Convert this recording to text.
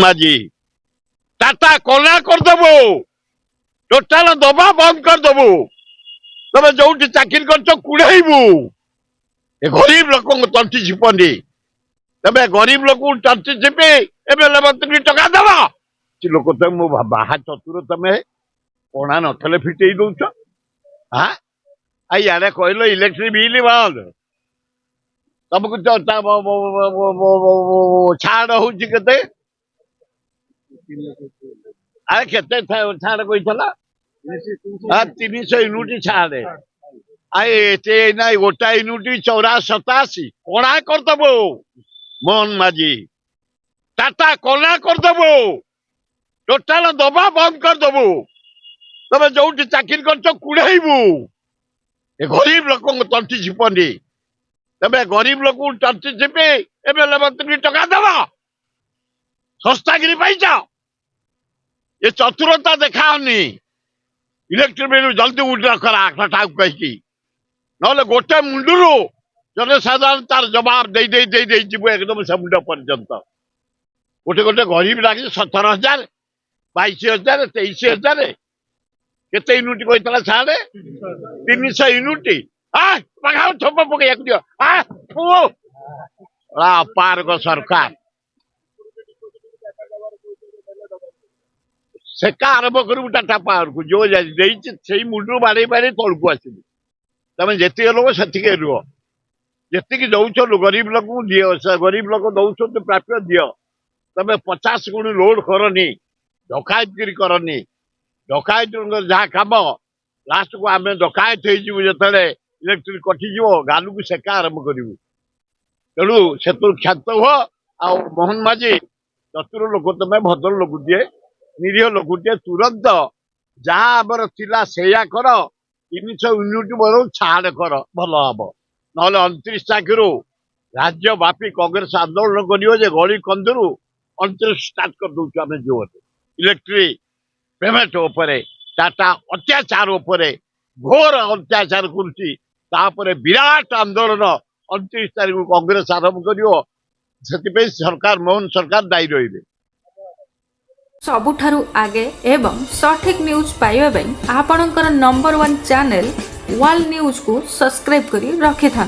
মাঝি tata কলা করদেবু total ଦବା ବନ୍ଦ କରିଦେବୁ ତମେ ଯୋଉଠି ଚାକିରି କରିଛ କୁଢେଇବୁ ଏ ଗରିବ ଲୋକଙ୍କୁ ତଣ୍ଟି ଚିପନି ତମେ ଗରିବ ଲୋକଙ୍କୁ ତଣ୍ଟି ଚିପି ଏମଏଲଏ ମନ୍ତ୍ରୀ ଟଙ୍କା ଦବ ଲୋକ ତମେ ମୁଁ ବାହା ଚତୁର ତମେ ପଣା ନଥିଲେ ଫିଟେଇ ଦଉଛ ଇଆଡେ କହିଲ ଇଲେକ୍ଟ୍ରିକ ବିଲ୍ ବନ୍ଦ ତମକୁ ଛାଡ ହଉଛି କେତେ ଆରେ କେତେ ଛାଡ କହିଥିଲା 300 ୟୁନିଟ ଛାଡେ ଏତେ ନାଇଁ ଗୋଟା ୟୁନିଟ 8487 କଣା କରିଦେବୁ ମୋହନ ମାଝି ଟାଟା କଣା କରିଦେବୁ ଟୋଟାଲ ଦବା ବନ୍ଦ କରିଦେବୁ ତମେ ଯୋଉଠି ଚାକିରି କରିଛ କୁଢେଇବୁ ଏ ଗରିବ ଲୋକଙ୍କୁ ତଣ୍ଟି ଚିପନି ତମେ ଗରିବ ଲୋକଙ୍କୁ ତଣ୍ଟି ଚିପି ଏମଏଲଏ ମନ୍ତ୍ରୀ ଟଙ୍କା ଦବ ଶସ୍ତାଗିରି ପାଇଛ ଏ ଚତୁରତା ଦେଖାଅନି ଇଲେକ୍ଟ୍ରିକ ବିଲ୍ ଜଲ୍ଦି ଉଡ୍ର କରା କଟାକୁ କହିକି ନହେଲେ ଗୋଟେ ମୁଣ୍ଡରୁ ଜନସାଧାରଣ ତାର ଜବାବ ଦେଇ ଯିବୁ ଏକଦମ ସେ ମୁଣ୍ଡ ପର୍ଯ୍ୟନ୍ତ ଗୋଟେ ଗୋଟେ ଗରିବ ଲାଗି 17,000 22,000 23,000 କେତେ ୟୁନିଟ କହିଥିଲା ଛାଡେ 300 ୟୁନିଟ ଥୋପ ପକେଇବାକୁ ଦିଅ ପାର୍କ ସରକାର ସେକା ଆରମ୍ଭ କରିବୁ ଟାଟା ପାୱାରକୁ ଯୋଉ ଦେଇଛି ସେଇ ମୁଣ୍ଡରୁ ବାଡେଇ ତଳକୁ ଆସିବୁ ତମେ ଯେତିକି ଲୋକ ସେତିକି ରୁହ ଯେତିକି ଦଉଛ ଗରିବ ଲୋକଙ୍କୁ ଦିଅ ଗରିବ ଲୋକ ଦଉଛନ୍ତି ପ୍ରାପ୍ୟ ଦିଅ ତମେ 50 ଗୁଣ ଲୋଡ କରନି ଡକାୟତଗିରି କରନି ଡକାୟତ ଯାହା କାମ ଲାଷ୍ଟକୁ ଆମେ ଡକାୟତ ହେଇଯିବୁ ଯେତେବେଳେ ଇଲେକ୍ଟ୍ରିକ କଟିଯିବ ଗାଲୁକୁ ସେକା ଆରମ୍ଭ କରିବୁ ତେଣୁ ସେଥିରୁ କ୍ଷାନ୍ତ ହୁଅ ଆଉ ମୋହନ ମାଝି ଚତୁର ଲୋକ ତମେ ଭଦ୍ର ଲୋକଟିଏ ନିରୀହ ଲୋକଟିଏ ତୁରନ୍ତ ଯାହା ଆମର ଥିଲା ସେଇଆ କର 300 ୟୁନିଟ ବରଂ ଛାଡ କର ଭଲ ହବ ନହେଲେ 29 ତାରିଖରୁ ରାଜ୍ୟ ବ୍ୟାପୀ କଂଗ୍ରେସ ଆନ୍ଦୋଳନ କରିବ ଯେ ଗଳି କନ୍ଧରୁ 29 ଷ୍ଟାର୍ଟ କରିଦଉଛୁ ଆମେ ଯୋରେ ଇଲେକ୍ଟ୍ରିକ ପେମେଣ୍ଟ ଉପରେ ଟାଟା ଅତ୍ୟାଚାର ଉପରେ ଘୋର ଅତ୍ୟାଚାର କରୁଛି ତାପରେ ବିରାଟ ଆନ୍ଦୋଳନ 29 ତାରିଖରୁ କଂଗ୍ରେସ ଆରମ୍ଭ କରିବ ସେଥିପାଇଁ ସରକାର ମୋହନ ସରକାର ଦାୟୀ ରହିବେ ସବୁଠାରୁ ଆଗେ ଏବଂ ସଠିକ୍ ନ୍ୟୁଜ୍ ପାଇବା ପାଇଁ ଆପଣଙ୍କର ନମ୍ବର 1 ଚ୍ୟାନେଲ ୱାଲ୍ ନ୍ୟୁଜ୍ କୁ ସବସ୍କ୍ରାଇବ୍ କରି ରଖିଥାନ୍ତୁ।